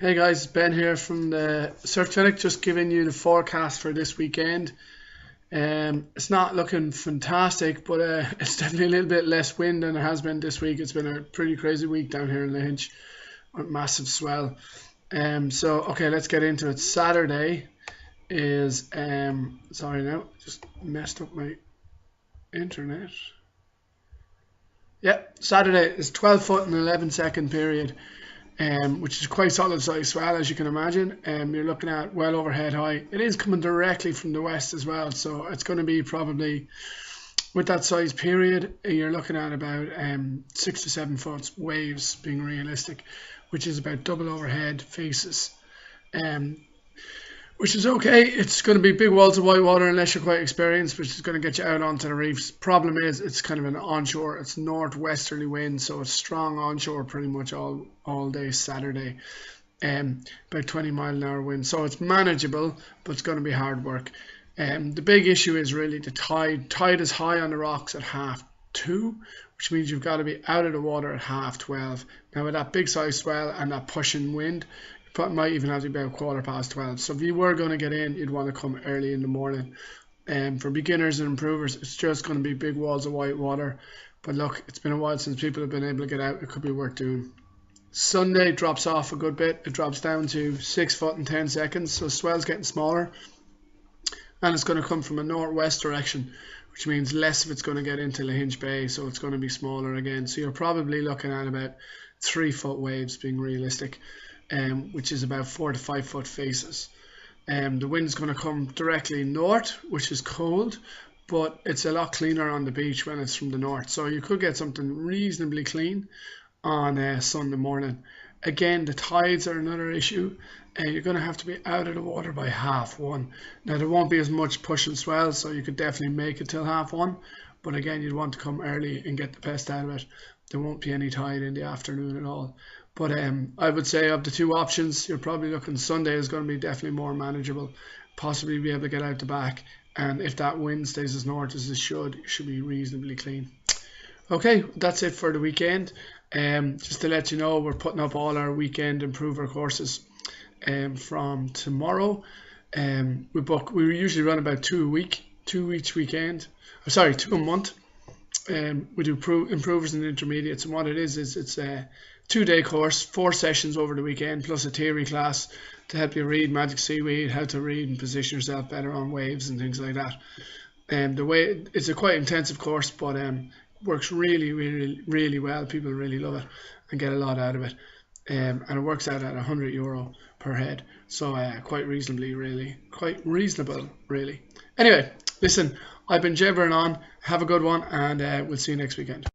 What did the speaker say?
Hey guys, Ben here from the Surf Clinic, just giving you the forecast for this weekend. It's not looking fantastic, but it's definitely a little bit less wind than it has been this week. It's been a pretty crazy week down here in lahinch with massive swell. Okay, let's get into it. Saturday is, sorry now, just messed up my internet. Yeah, Saturday is 12 foot and 11-second period. Which is quite solid size swell, as you can imagine. You're looking at well over head high. It is coming directly from the west as well, so it's going to be probably, with that size period, you're looking at about 6 to 7 foot waves being realistic, which is about double overhead faces. Which is okay. It's going to be big walls of white water unless you're quite experienced, which is going to get you out onto the reefs. Problem is, it's kind of an onshore, it's northwesterly wind, so it's strong onshore pretty much all day Saturday. About 20-mile-an-hour wind, so it's manageable, but it's going to be hard work. The big issue is really the tide. Tide is high on the rocks at 2:30, which means you've got to be out of the water at 12:30. Now with that big size swell and that pushing wind, might even have to be about 12:15. So if you were going to get in, you'd want to come early in the morning. For beginners and improvers, it's just going to be big walls of white water. But look, it's been a while since people have been able to get out. It could be worth doing. Sunday drops off a good bit. It drops down to 6 foot and 10 seconds. So swell's getting smaller. And it's going to come from a northwest direction, which means less of it's going to get into lahinch Bay. So it's going to be smaller again. So you're probably looking at about 3 foot waves being realistic. Which is about 4 to 5 foot faces. The wind's going to come directly north, which is cold, but it's a lot cleaner on the beach when it's from the north. So you could get something reasonably clean on Sunday morning. Again, the tides are another issue. You're going to have to be out of the water by 1:30. Now, there won't be as much push and swell, so you could definitely make it till 1:30. But again, you'd want to come early and get the best out of it. There won't be any tide in the afternoon at all. But I would say of the two options, you're probably looking Sunday is going to be definitely more manageable. Possibly be able to get out the back. And if that wind stays as north as it should be reasonably clean. Okay, that's it for the weekend. Just to let you know, we're putting up all our weekend improver courses from tomorrow. We usually run about 2 each weekend. Sorry, 2 a month. We do improvers and intermediates, and what it is it's a 2-day course, 4 sessions over the weekend, plus a theory class to help you read magic seaweed, how to read and position yourself better on waves and things like that. It's a quite intensive course, but works really well. People really love it and get a lot out of it. And it works out at €100 per head, so quite reasonable really. Anyway, listen, I've been jabbering on. Have a good one, and we'll see you next weekend.